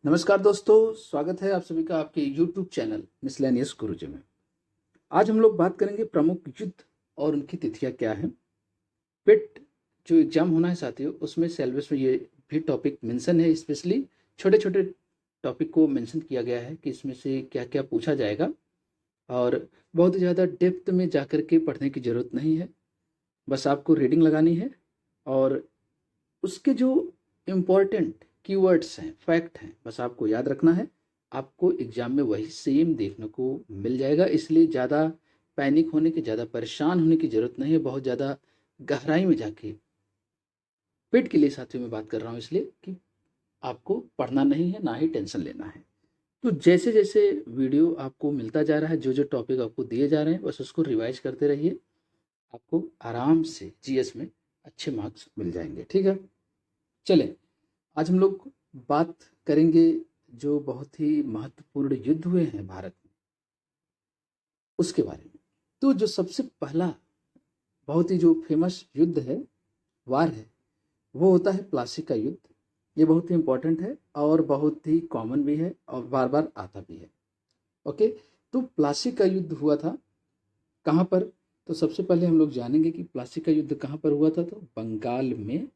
नमस्कार दोस्तों, स्वागत है आप सभी का आपके YouTube चैनल मिसलेनियस गुरुजी में। आज हम लोग बात करेंगे प्रमुख युद्ध और उनकी तिथियां क्या हैं। पेट जो एग्जाम होना है साथियों, उसमें सिलेबस में ये भी टॉपिक मेंशन है। स्पेशली छोटे छोटे टॉपिक को मेंशन किया गया है कि इसमें से क्या क्या पूछा जाएगा, और बहुत ज़्यादा डेप्थ में जाकर के पढ़ने की ज़रूरत नहीं है। बस आपको रीडिंग लगानी है और उसके जो इम्पोर्टेंट कीवर्ड्स हैं, फैक्ट हैं, बस आपको याद रखना है। आपको एग्ज़ाम में वही सेम देखने को मिल जाएगा, इसलिए ज़्यादा पैनिक होने की, ज़्यादा परेशान होने की ज़रूरत नहीं है। बहुत ज़्यादा गहराई में जाके पेट के लिए साथियों में बात कर रहा हूँ, इसलिए कि आपको पढ़ना नहीं है, ना ही टेंशन लेना है। तो जैसे जैसे वीडियो आपको मिलता जा रहा है, जो जो टॉपिक आपको दिए जा रहे हैं, बस उसको रिवाइज करते रहिए। आपको आराम से जीएस में अच्छे मार्क्स मिल जाएंगे। ठीक है, चलें आज हम लोग बात करेंगे जो बहुत ही महत्वपूर्ण युद्ध हुए हैं भारत में, उसके बारे में। तो जो सबसे पहला बहुत ही जो फेमस युद्ध है, वार है, वो होता है प्लासी का युद्ध। ये बहुत ही इंपॉर्टेंट है और बहुत ही कॉमन भी है और बार बार आता भी है। ओके, तो प्लासी का युद्ध हुआ था कहाँ पर? तो सबसे पहले हम लोग जानेंगे कि प्लासी का युद्ध कहाँ पर हुआ था। तो बंगाल में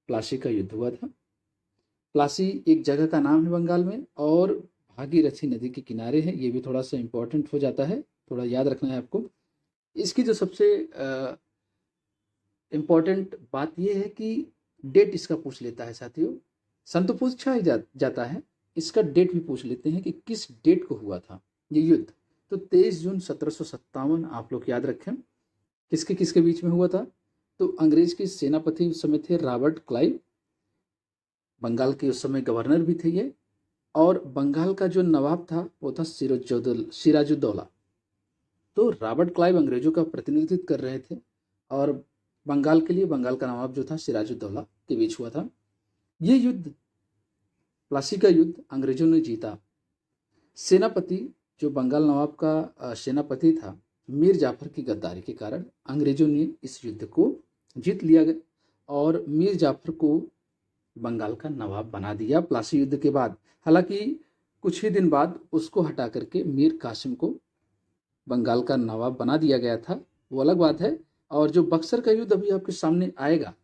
प्लासी का युद्ध हुआ था। प्लासी एक जगह का नाम है बंगाल में, और भागीरथी नदी के किनारे है। ये भी थोड़ा सा इम्पोर्टेंट हो जाता है, थोड़ा याद रखना है आपको। इसकी जो सबसे इम्पोर्टेंट बात यह है कि डेट इसका पूछ लेता है साथियों। सन तो पूछा ही जाता है, इसका डेट भी पूछ लेते हैं कि किस डेट को हुआ था ये युद्ध। तो 23 जून 1757 आप लोग याद रखें। किसके किसके बीच में हुआ था? तो अंग्रेज के सेनापति उस समय थे रॉबर्ट क्लाइव, बंगाल के उस समय गवर्नर भी थे ये, और बंगाल का जो नवाब था वो था सिराजुद्दौला। तो रॉबर्ट क्लाइव अंग्रेजों का प्रतिनिधित्व कर रहे थे, और बंगाल के लिए बंगाल का नवाब जो था सिराजुद्दौला के बीच हुआ था ये युद्ध। प्लासी का युद्ध अंग्रेजों ने जीता। सेनापति जो बंगाल नवाब का सेनापति था, मीर जाफर की गद्दारी के कारण अंग्रेजों ने इस युद्ध को जीत लिया गया और मीर जाफर को बंगाल का नवाब बना दिया प्लासी युद्ध के बाद। हालांकि कुछ ही दिन बाद उसको हटा करके मीर कासिम को बंगाल का नवाब बना दिया गया था, वो अलग बात है। और जो बक्सर का युद्ध अभी आपके सामने आएगा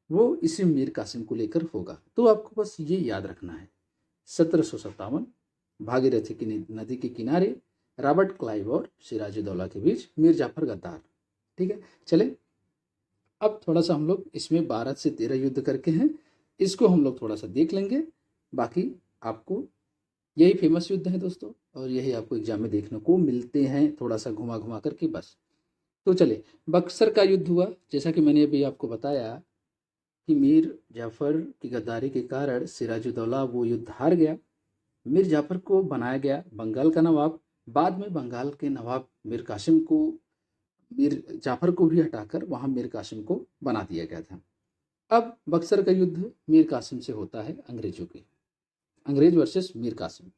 वो इसी मीर कासिम को लेकर होगा। तो आपको बस ये याद रखना है, 1757 भागीरथी की नदी के किनारे रॉबर्ट क्लाइव और सिराजुद्दौला के बीच मीर जाफर गद्दार। ठीक है, चले अब थोड़ा सा हम लोग इसमें 12 से 13 युद्ध करके हैं, इसको हम लोग थोड़ा सा देख लेंगे। बाकी आपको यही फेमस युद्ध है दोस्तों, और यही आपको एग्जाम में देखने को मिलते हैं, थोड़ा सा घुमा घुमा करके बस। तो चले, बक्सर का युद्ध हुआ। जैसा कि मैंने अभी आपको बताया कि मीर जाफर की गद्दारी के कारण सिराजुद्दौला वो युद्ध हार गया। मीर जाफर को बनाया गया बंगाल का नवाब। बाद में बंगाल के नवाब मीर कासिम को, मीर जाफर को भी हटाकर वहाँ मीर कासिम को बना दिया गया था। अब बक्सर का युद्ध मीर कासिम से होता है, अंग्रेजों के, अंग्रेज versus Mir Qasim.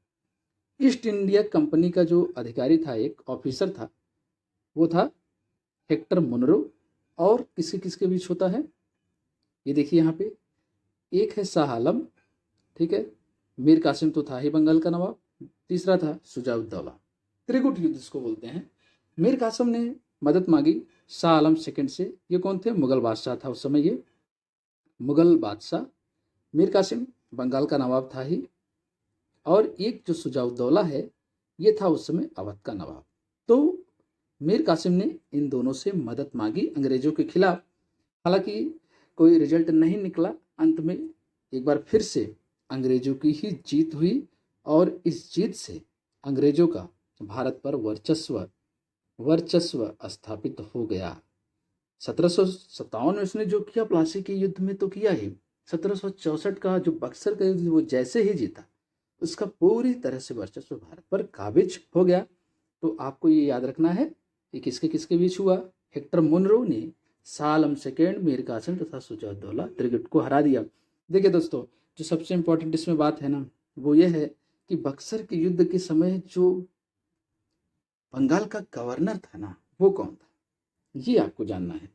East India Company का जो अधिकारी था, एक ऑफिसर था, वो था हेक्टर मुनरो। और किसके किसके बीच होता है ये देखिए यहाँ पे। एक है शाह आलम, ठीक है, मीर कासिम तो था ही बंगाल का नवाब। तीसरा था सुजाउद्दौला, त्रिकुट युद्ध इसको बोलते हैं। मीर कासिम ने मदद मांगी शाह आलम सेकंड से। ये कौन थे? मुगल बादशाह था उस समय ये, मुगल बादशाह। मीर कासिम बंगाल का नवाब था ही, और एक जो सुजाउद्दौला है ये था उस समय अवध का नवाब। तो मीर कासिम ने इन दोनों से मदद मांगी अंग्रेजों के खिलाफ। हालांकि कोई रिजल्ट नहीं निकला। अंत में एक बार फिर से अंग्रेजों की ही जीत हुई, और इस जीत से अंग्रेजों का भारत पर वर्चस्व वर्चस्व स्थापित हो गया। 1757 में उसने जो किया प्लासी के युद्ध में तो किया ही, 1764 का जो बक्सर का युद्ध वो जैसे ही जीता, उसका पूरी तरह से वर्चस्व भारत पर काबिज हो गया। तो आपको ये याद रखना है कि किसके किसके बीच हुआ। हेक्टर मुनरो ने शाह आलम सेकेंड, मीर कासिम तथा सुजाउद्दौला त्रिगुट को हरा दिया। देखिए दोस्तों, जो सबसे इंपॉर्टेंट इसमें बात है ना, वो ये है कि बक्सर के युद्ध के समय जो बंगाल का गवर्नर था ना, वो कौन था, ये आपको जानना है।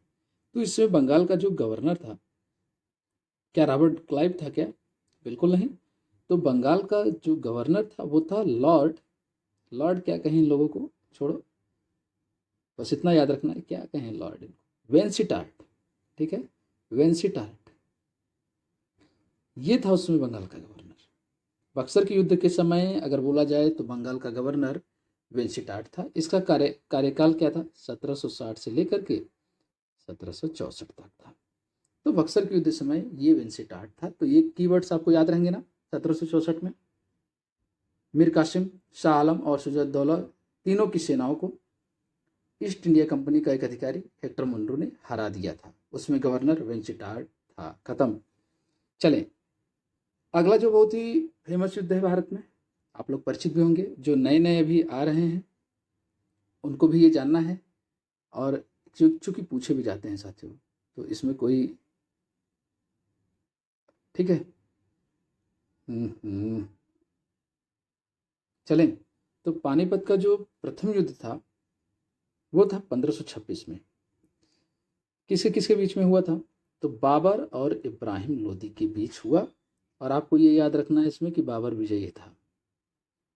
तो इसमें बंगाल का जो गवर्नर था, क्या रॉबर्ट क्लाइव था क्या? बिल्कुल नहीं। तो बंगाल का जो गवर्नर था वो था लॉर्ड, लॉर्ड क्या कहें इन लोगों को, छोड़ो, बस इतना याद रखना है क्या कहें लॉर्ड इनको, वेंसिटार्ट, ठीक है, वेंसिटार्ट, ये था उसमें बंगाल का गवर्नर। बक्सर के युद्ध के समय अगर बोला जाए तो बंगाल का गवर्नर वेंसिटार्ट था। इसका कार्यकाल क्या था, 1760 से लेकर के 1764 तक था। तो बक्सर के युद्ध समय ये वेंसिटार्ट था। तो ये कीवर्ड्स आपको याद रहेंगे ना 1764 में। मीर कासिम, शाह आलम और शुजाउद्दौला तीनों की सेनाओं को ईस्ट इंडिया कंपनी का एक अधिकारी हेक्टर मुनरो ने हरा दिया था। उसमें गवर्नर वेंसिटार्ट था। खत्म। चलें, अगला जो बहुत ही फेमस युद्ध है भारत में, आप लोग परिचित भी होंगे, जो नए नए अभी आ रहे हैं उनको भी ये जानना है, और चूंकि पूछे भी जाते हैं साथियों, तो इसमें कोई, ठीक है। चलें, तो पानीपत का जो प्रथम युद्ध था वो था 1526 में। किसके किसके बीच में हुआ था, तो बाबर और इब्राहिम लोदी के बीच हुआ। और आपको ये याद रखना है इसमें कि बाबर विजयी था,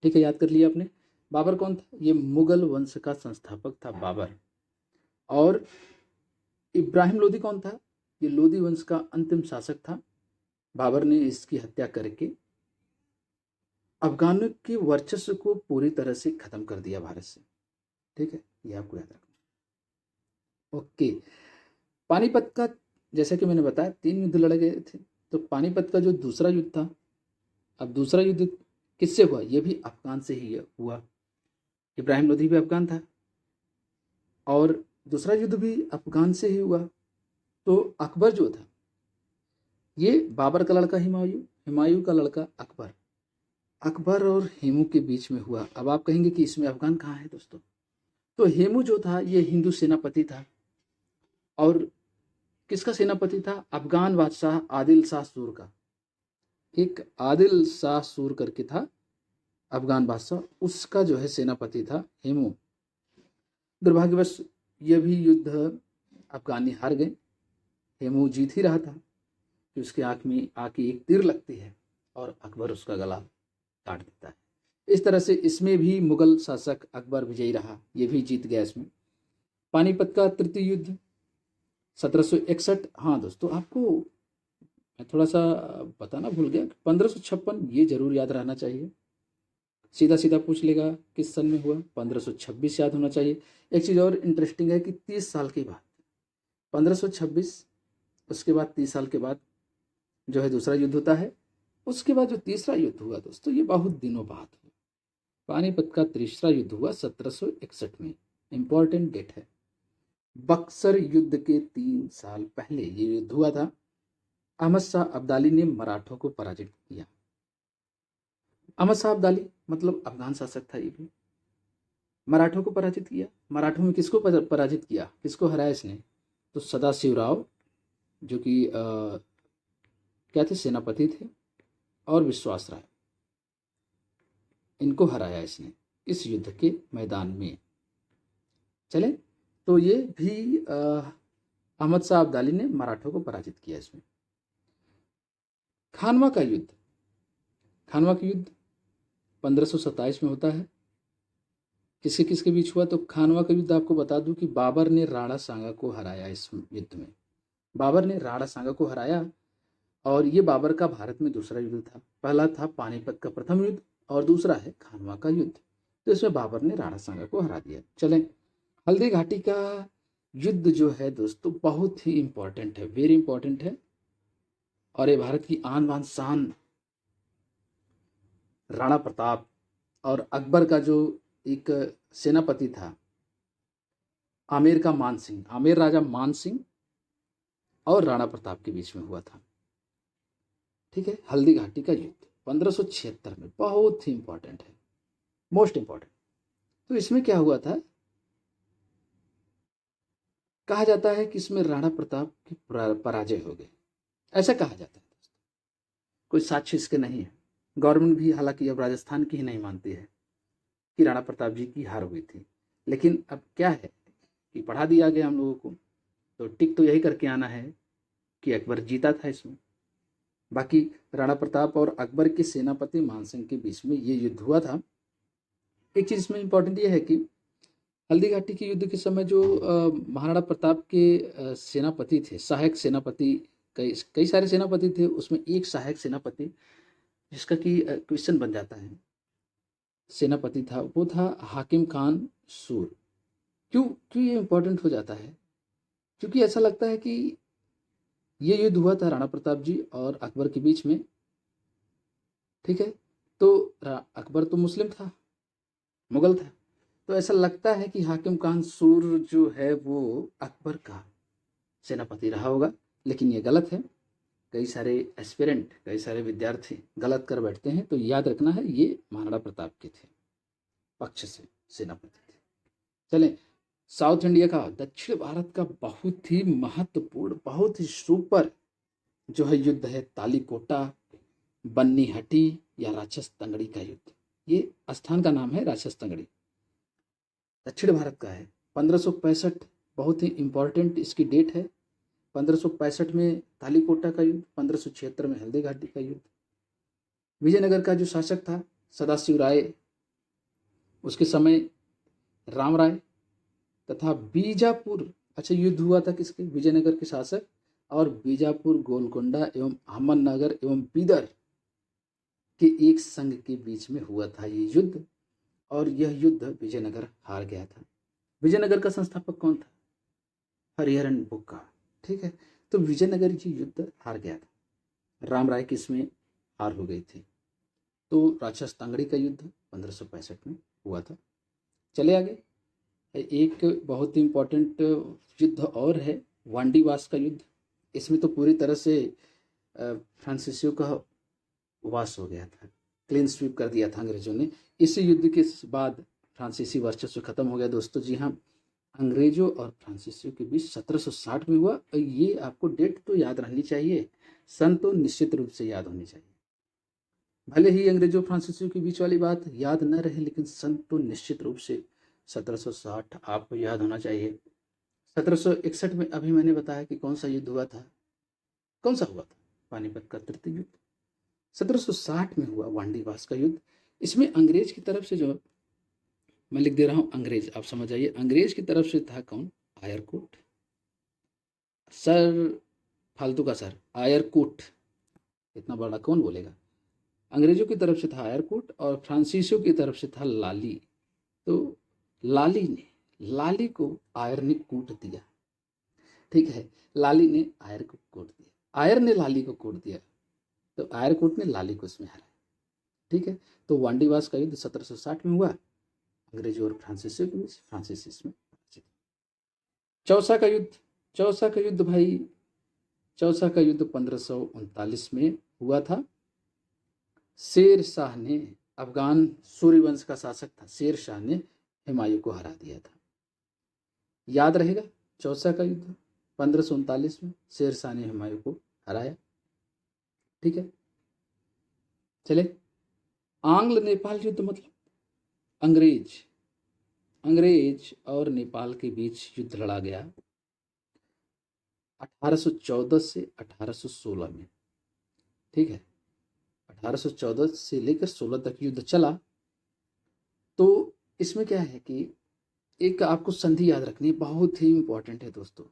ठीक है, याद कर लिया आपने। बाबर कौन था, ये मुगल वंश का संस्थापक था बाबर। और इब्राहिम लोदी कौन था, ये लोदी वंश का अंतिम शासक था। बाबर ने इसकी हत्या करके अफगानों के वर्चस्व को पूरी तरह से खत्म कर दिया भारत से, ठीक है, ये आपको याद रखना। ओके, पानीपत का, जैसा कि मैंने बताया 3 युद्ध लड़े गए थे। तो पानीपत का जो दूसरा युद्ध था, अब दूसरा युद्ध किससे हुआ, ये भी अफगान से ही हुआ। इब्राहिम लोदी भी अफगान था और दूसरा युद्ध भी अफगान से ही हुआ। तो अकबर जो था, ये बाबर का लड़का हुमायूं, हुमायूं का लड़का अकबर, अकबर और हेमू के बीच में हुआ। अब आप कहेंगे कि इसमें अफगान कहाँ है दोस्तों, तो हेमू जो था ये हिंदू सेनापति था। और किसका सेनापति था, अफगान बादशाह आदिल शाह सूर का। एक आदिल शाह सूर करके था अफगान बादशाह, उसका जो है सेनापति था हेमू। दुर्भाग्यवश यह भी युद्ध अफगानी हार गए। हेमू जीत ही रहा था कि उसके आंख में आके एक तीर लगती है और अकबर उसका गला काट देता है। इस तरह से इसमें भी मुगल शासक अकबर विजयी रहा, ये भी जीत गया इसमें। पानीपत का तृतीय युद्ध 1761। हाँ दोस्तों, आपको मैं थोड़ा सा बताना भूल गया, 1556 ये जरूर याद रहना चाहिए। सीधा सीधा पूछ लेगा किस सन में हुआ, 1526 याद होना चाहिए। एक चीज़ और इंटरेस्टिंग है कि 30 साल के बाद 1526, उसके बाद 30 साल के बाद जो है दूसरा युद्ध होता है। उसके बाद जो तीसरा युद्ध हुआ दोस्तों, ये बहुत दिनों बाद हुआ। पानीपत का तीसरा युद्ध हुआ 1761 में, इंपॉर्टेंट डेट है। बक्सर युद्ध के 3 साल पहले ये युद्ध हुआ था। अहमद शाह अब्दाली ने मराठों को पराजित किया। अहमद शाह अब्दाली मतलब अफगान शासक था, ये भी मराठों को पराजित किया। मराठों में किसको पराजित किया, किसको हराया इसने, तो सदाशिवराव जो कि क्या थे, सेनापति थे, और विश्वास राय, इनको हराया इसने इस युद्ध के मैदान में। चले, तो ये भी अहमद शाह अब्दाली ने मराठों को पराजित किया इसमें। खानवा का युद्ध, खानवा का युद्ध 1527 में होता है। किसके किसके बीच हुआ, तो खानवा का युद्ध आपको बता दूं कि बाबर ने राणा सांगा को हराया इस युद्ध में। बाबर ने राणा सांगा को हराया, और ये बाबर का भारत में दूसरा युद्ध था। पहला था पानीपत का प्रथम युद्ध और दूसरा है खानवा का युद्ध। तो इसमें बाबर ने राणा सांगा को हरा दिया। चलें, हल्दी घाटी का युद्ध जो है दोस्तों बहुत ही इंपॉर्टेंट है, वेरी इंपॉर्टेंट है। और ये भारत की आन बान शान राणा प्रताप और अकबर का जो एक सेनापति था आमेर का मान सिंह, आमेर राजा मान सिंह और राणा प्रताप के बीच में हुआ था, ठीक है। हल्दी घाटी का युद्ध 1576 में, बहुत ही इंपॉर्टेंट है, मोस्ट इंपॉर्टेंट। तो इसमें क्या हुआ था, कहा जाता है कि इसमें राणा प्रताप की पराजय हो गई, ऐसा कहा जाता है। कोई साक्ष्य इसके नहीं है। गवर्नमेंट भी हालांकि अब राजस्थान की ही नहीं मानती है कि राणा प्रताप जी की हार हुई थी। लेकिन अब क्या है कि पढ़ा दिया गया हम लोगों को, तो टिक तो यही करके आना है कि अकबर जीता था इसमें, बाकी राणा प्रताप और अकबर के सेनापति मानसिंह के बीच में ये युद्ध हुआ था। एक चीज़ इसमें इम्पोर्टेंट ये है कि हल्दी घाटी के युद्ध के समय जो महाराणा प्रताप के सेनापति थे, सहायक सेनापति, कई कई सारे सेनापति थे, उसमें एक सहायक सेनापति जिसका कि क्वेश्चन बन जाता है, सेनापति था, वो था हाकिम खान सूर। क्यों क्यों ये इम्पोर्टेंट हो जाता है? क्योंकि ऐसा लगता है कि ये युद्ध हुआ था राणा प्रताप जी और अकबर के बीच में, ठीक है। तो अकबर तो मुस्लिम था, मुगल था, तो ऐसा लगता है कि हाकिम खान सूर जो है वो अकबर का सेनापति रहा होगा, लेकिन ये गलत है। कई सारे एस्पिरेंट, कई सारे विद्यार्थी गलत कर बैठते हैं, तो याद रखना है ये महाराणा प्रताप के थे, पक्ष से सेनापति थे। चलें, साउथ इंडिया का, दक्षिण भारत का बहुत ही महत्वपूर्ण, बहुत ही सुपर जो है युद्ध है तालीकोटा, बन्नी हटी या राक्षस तंगड़ी का युद्ध। ये स्थान का नाम है राक्षस तंगड़ी, दक्षिण भारत का है। 1565 बहुत ही इंपॉर्टेंट इसकी डेट है। 1565 में तालीकोटा का युद्ध, 1576 में हल्दी घाटी का युद्ध। विजयनगर का जो शासक था सदाशिव राय, उसके समय राम राय, तथा बीजापुर, अच्छा युद्ध हुआ था किसके? विजयनगर के शासक और बीजापुर, गोलकोंडा एवं अहमदनगर एवं बीदर के एक संघ के बीच में हुआ था ये युद्ध, और यह युद्ध विजयनगर हार गया था। विजयनगर का संस्थापक कौन था? हरिहरन बुक्का, ठीक है। तो विजयनगर ये युद्ध हार गया था, राम राय की इसमें हार हो गई थी। तो राक्षस तांगड़ी का युद्ध 1565 में हुआ था। चले आगे, एक बहुत ही इम्पोर्टेंट युद्ध और है वांडीवास का युद्ध। इसमें तो पूरी तरह से फ्रांसीसियों का वास हो गया था, क्लीन स्वीप कर दिया था अंग्रेजों ने। इस युद्ध के बाद फ्रांसीसी वर्चस्व खत्म हो गया दोस्तों। जी हाँ, अंग्रेजों और फ्रांसीसियों के बीच 1760 में हुआ। और ये आपको डेट तो याद रहनी चाहिए, सन तो निश्चित रूप से याद होनी चाहिए। भले ही अंग्रेजों फ्रांसीसियों के बीच वाली बात याद न रहे, लेकिन सन तो निश्चित रूप से 1760 आपको याद होना चाहिए। 1761 में अभी मैंने बताया कि कौन सा युद्ध हुआ था, कौन सा हुआ था? पानीपत का तृतीय युद्ध। 1760 में हुआ वांडीवास का युद्ध। इसमें अंग्रेज की तरफ से, जो मैं लिख दे रहा हूं अंग्रेज, आप समझ आइए, अंग्रेज की तरफ से था कौन? आयरकोट सर, फालतू का सर, आयरकोट, इतना बड़ा कौन बोलेगा। अंग्रेजों की तरफ से था आयरकोट और फ्रांसीसियों की तरफ से था लाली। तो लाली को आयर ने कूट दिया, ठीक है। लाली ने आयर को कूट दिया, आयर ने लाली को कूट दिया, तो आयरकोट ने लाली को इसमें हराया, ठीक है। तो वांडीवास का युद्ध 1760 में हुआ, अंग्रेजों और फ्रांसीसियों के बीच, फ्रांसीसी इसमें। चौसा का युद्ध, चौसा का युद्ध भाई, चौसा का युद्ध 1539 में हुआ था। शेर शाह ने, अफगान सूर्यवंश का शासक था, शेर शाह ने हुमायूं को हरा दिया था। याद रहेगा, चौसा का युद्ध 1539 में शेर शाह ने हुमायूं को हराया, ठीक है। चले, आंग्ल नेपाल युद्ध मतलब अंग्रेज और नेपाल के बीच युद्ध लड़ा गया 1814 से 1816 में, ठीक है। 1814 से लेकर 16 तक युद्ध चला। तो इसमें क्या है कि एक आपको संधि याद रखनी है, बहुत ही इंपॉर्टेंट है दोस्तों,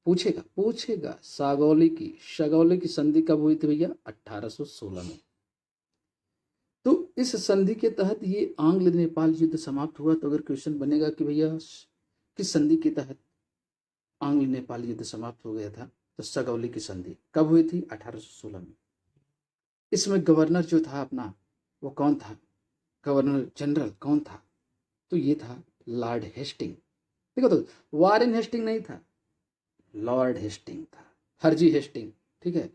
पूछेगा सागौली की संधि कब हुई थी भैया? 1816 में। तो इस संधि के तहत ये आंग्ल नेपाल युद्ध समाप्त हुआ। तो अगर क्वेश्चन बनेगा कि भैया किस संधि के तहत आंग्ल नेपाल युद्ध समाप्त हो गया था, तो सगौली की संधि कब हुई थी? 1816 में। इसमें गवर्नर जो था अपना, वो कौन था? गवर्नर जनरल कौन था? तो ये था लॉर्ड हेस्टिंग। देखो तो वारेन हेस्टिंग नहीं था, लॉर्ड हेस्टिंग था, हरजी हेस्टिंग, ठीक है।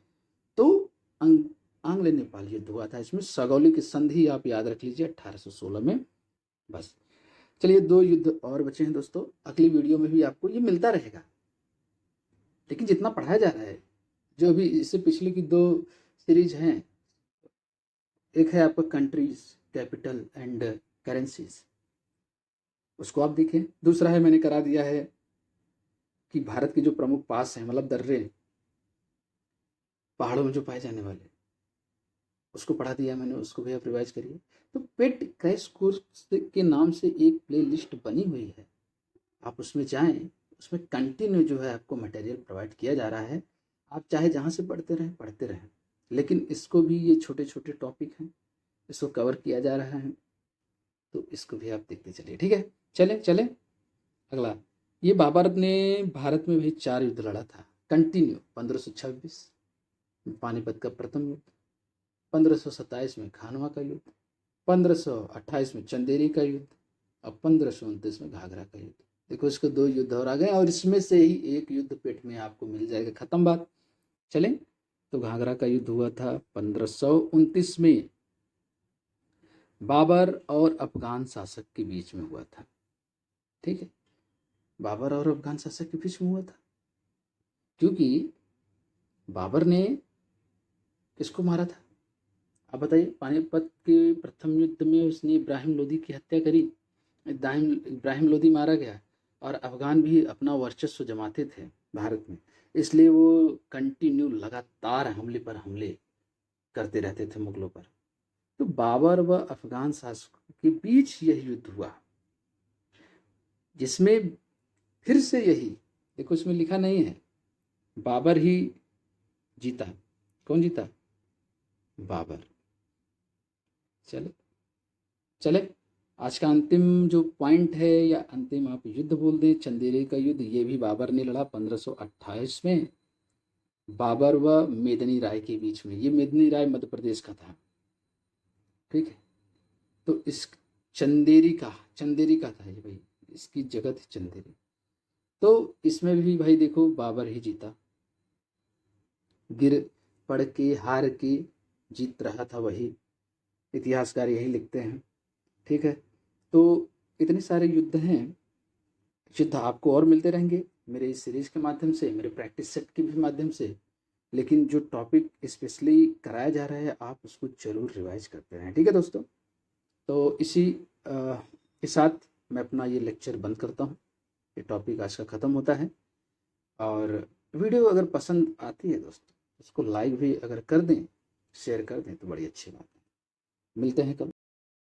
तो आंग्ल नेपाल युद्ध हुआ था, इसमें सगौली की संधि आप याद रख लीजिए 1816 में। बस, चलिए 2 युद्ध और बचे हैं दोस्तों, अगली वीडियो में भी आपको ये मिलता रहेगा, लेकिन जितना पढ़ाया जा रहा है, जो अभी इससे पिछले की 2 सीरीज हैं, एक है आपका कंट्रीज, कैपिटल एंड करेंसीज, उसको आप देखें। दूसरा है, मैंने करा दिया है कि भारत के जो प्रमुख पास हैं, मतलब दर्रे, पहाड़ों में जो पाए जाने वाले, उसको पढ़ा दिया मैंने, उसको भी आप रिवाइज करिए। तो पेट क्रैश कोर्स के नाम से एक प्ले लिस्ट बनी हुई है, आप उसमें जाएं, उसमें कंटिन्यू जो है आपको मटेरियल प्रोवाइड किया जा रहा है। आप चाहे जहाँ से पढ़ते रहें, लेकिन इसको भी ये छोटे छोटे टॉपिक हैं, इसको कवर किया जा रहा है, तो इसको भी आप देखते चलिए। ठीक है, चले चले अगला। ये बाबर ने भारत में भी 4 युद्ध लड़ा था कंटिन्यू। 1526 में पानीपत का प्रथम युद्ध, 1527 में खानवा का युद्ध, 1528 में चंदेरी का युद्ध, और 1529 में घाघरा का युद्ध। देखो इसको 2 युद्ध और आ गए, और इसमें से ही एक युद्ध पेट में आपको मिल जाएगा। खत्म बात। चले, तो घाघरा का युद्ध हुआ था 1529 में, बाबर और अफगान शासक के बीच में हुआ था। ठीक है, बाबर और अफगान शासक के बीच में हुआ था, क्योंकि बाबर ने किसको मारा था? आप बताइए। पानीपत के प्रथम युद्ध में उसने इब्राहिम लोदी की हत्या करी, इब्राहिम लोदी मारा गया, और अफगान भी अपना वर्चस्व जमाते थे भारत में, इसलिए वो कंटिन्यू लगातार हमले पर हमले करते रहते थे मुगलों पर। तो बाबर व अफगान शासकों के बीच यह युद्ध हुआ, जिसमें फिर से यही, देखो इसमें लिखा नहीं है बाबर ही जीता। कौन जीता? बाबर। चले चले, आज का अंतिम जो पॉइंट है, या अंतिम आप युद्ध बोल दें, चंदेरी का युद्ध, ये भी बाबर ने लड़ा 1528 में, बाबर व मेदिनी राय के बीच में। ये मेदिनी राय मध्य प्रदेश का था। ठीक है, तो इस चंदेरी का था ये भाई, इसकी जगह थी चंदेरी। तो इसमें भी भाई देखो बाबर ही जीता, गिर पड़ के हार के जीत रहा था वही, इतिहासकार यही लिखते हैं। ठीक है, तो इतने सारे युद्ध हैं, युद्ध आपको और मिलते रहेंगे मेरे इस सीरीज के माध्यम से, मेरे प्रैक्टिस सेट के भी माध्यम से, लेकिन जो टॉपिक स्पेशली कराया जा रहा है आप उसको जरूर रिवाइज करते रहें। ठीक है दोस्तों, तो इसी के साथ मैं अपना ये लेक्चर बंद करता हूँ। ये टॉपिक आज का ख़त्म होता है, और वीडियो अगर पसंद आती है दोस्तों, उसको लाइक भी अगर कर दें, शेयर कर दें, तो बड़ी अच्छी बात है। मिलते हैं कल।